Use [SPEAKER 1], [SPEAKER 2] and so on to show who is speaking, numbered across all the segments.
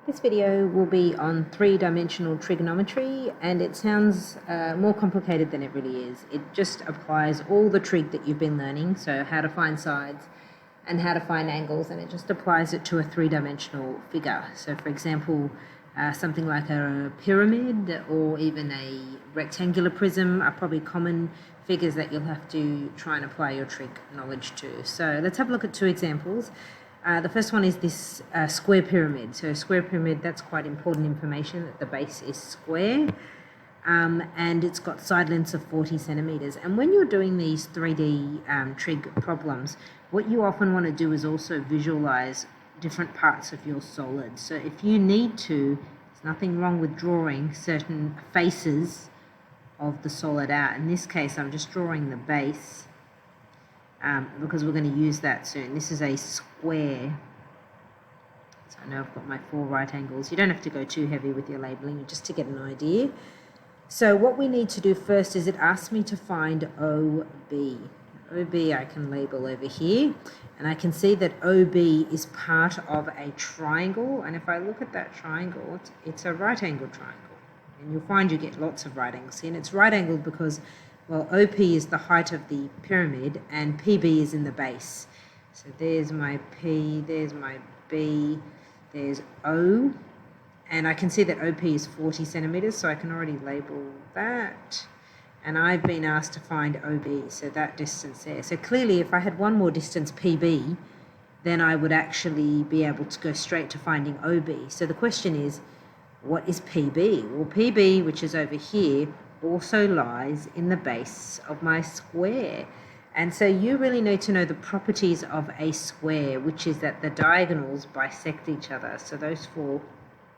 [SPEAKER 1] This video will be on three-dimensional trigonometry, and it sounds more complicated than it really is. It just applies all the trig that you've been learning, so how to find sides and how to find angles, and it just applies it to a three-dimensional figure. So for example, something like a pyramid or even a rectangular prism are probably common figures that you'll have to try and apply your trig knowledge to. So let's have a look at two examples. The first one is this square pyramid. So a square pyramid, that's quite important information, that the base is square, and it's got side lengths of 40 centimetres. And when you're doing these 3D trig problems, what you often want to do is also visualise different parts of your solid. So if you need to, there's nothing wrong with drawing certain faces of the solid out. In this case, I'm just drawing the base, because we're going to use that soon. This is a square. So I know I've got my 4 right angles. You don't have to go too heavy with your labelling, just to get an idea. So what we need to do first is it asks me to find OB. OB I can label over here, and I can see that OB is part of a triangle, and if I look at that triangle, it's a right angle triangle. And you'll find you get lots of right angles here, and it's right angled because, well, OP is the height of the pyramid and PB is in the base. So there's my P, there's my B, there's O, and I can see that OP is 40 centimetres, so I can already label that. And I've been asked to find OB, so that distance there. So clearly if I had one more distance, PB, then I would actually be able to go straight to finding OB. So the question is, what is PB? Well, PB, which is over here, also lies in the base of my square. And so you really need to know the properties of a square, which is that the diagonals bisect each other. So those 4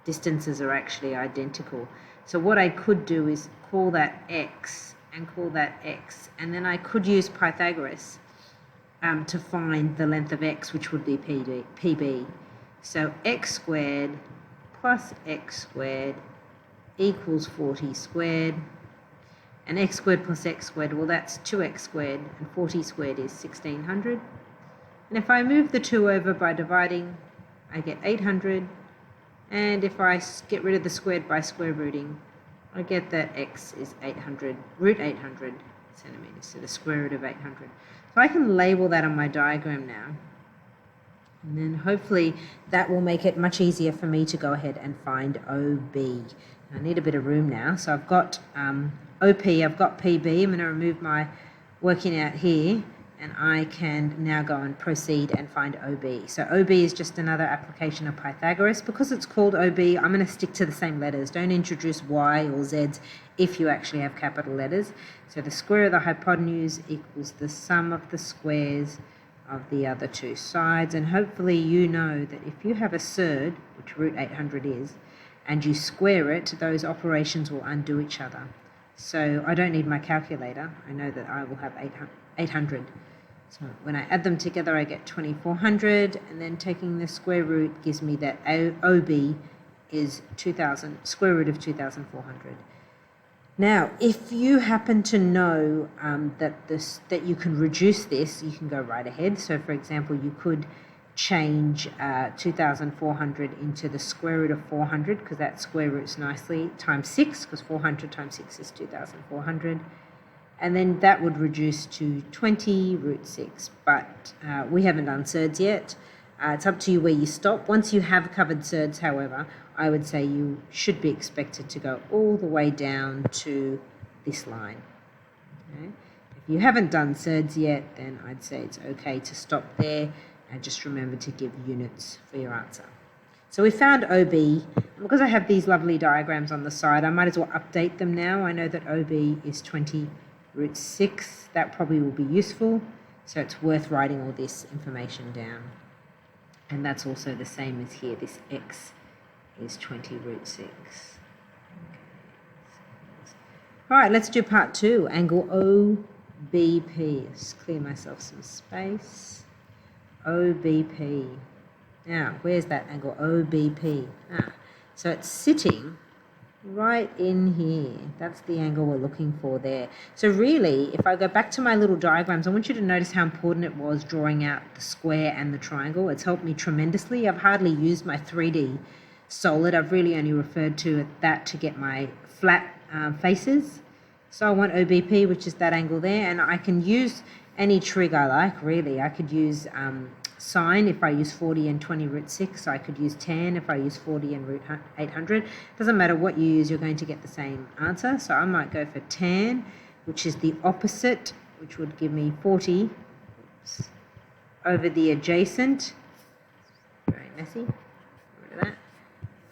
[SPEAKER 1] distances are actually identical. So what I could do is call that X and call that X. And then I could use Pythagoras to find the length of X, which would be PB. So X squared plus X squared equals 40 squared. And X squared plus X squared, well, that's 2X squared, and 40 squared is 1600. And if I move the 2 over by dividing, I get 800. And if I get rid of the squared by square rooting, I get that X is 800, root 800 centimetres, so the square root of 800. So I can label that on my diagram now. And then hopefully that will make it much easier for me to go ahead and find OB. I need a bit of room now, so I've got OP, I've got PB. I'm going to remove my working out here, and I can now go and proceed and find OB. So OB is just another application of Pythagoras. Because it's called OB, I'm going to stick to the same letters. Don't introduce Y or Zs if you actually have capital letters. So the square of the hypotenuse equals the sum of the squares of the other 2 sides. And hopefully you know that if you have a surd, which root 800 is, and you square it, those operations will undo each other. So I don't need my calculator. I know that I will have 800. So when I add them together, I get 2400, and then taking the square root gives me that OB is 2000, square root of 2400. Now, if you happen to know that you can reduce this, you can go right ahead. So for example, you could change 2400 into the square root of 400, because that square roots nicely, times 6, because 400 times 6 is 2400. And then that would reduce to 20 root 6. But we haven't done surds yet. It's up to you where you stop. Once you have covered surds, however, I would say you should be expected to go all the way down to this line. Okay? If you haven't done surds yet, then I'd say it's okay to stop there. And just remember to give units for your answer. So we found OB. Because I have these lovely diagrams on the side, I might as well update them now. I know that OB is 20 root 6. That probably will be useful. So it's worth writing all this information down. And that's also the same as here. This X is 20 root 6. All right, let's do part 2. Angle OBP. Just clear myself some space. OBP. Now, where's that angle? OBP. So it's sitting right in here. That's the angle we're looking for there. So really, if I go back to my little diagrams, I want you to notice how important it was drawing out the square and the triangle. It's helped me tremendously. I've hardly used my 3D solid. I've really only referred to that to get my flat faces. So I want OBP, which is that angle there, and I can use any trig I like, really. I could use sine if I use 40 and 20 root 6. So I could use tan if I use 40 and root 800. Doesn't matter what you use, you're going to get the same answer. So I might go for tan, which is the opposite, which would give me 40 over the adjacent. Very messy. Get rid of that.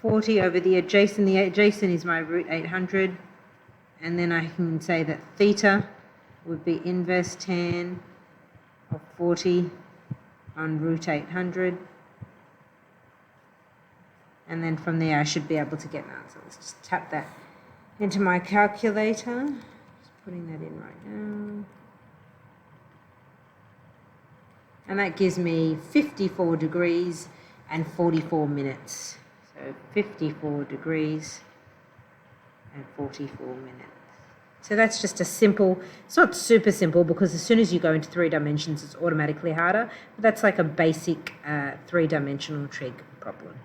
[SPEAKER 1] 40 over the adjacent. The adjacent is my root 800. And then I can say that theta would be inverse tan of 40 on root 800. And then from there I should be able to get an answer. Let's just tap that into my calculator. Just putting that in right now. And that gives me 54 degrees and 44 minutes. So 54 degrees and 44 minutes. So that's just a simple, it's not super simple because as soon as you go into 3 dimensions, it's automatically harder. But that's like a basic 3-dimensional trig problem.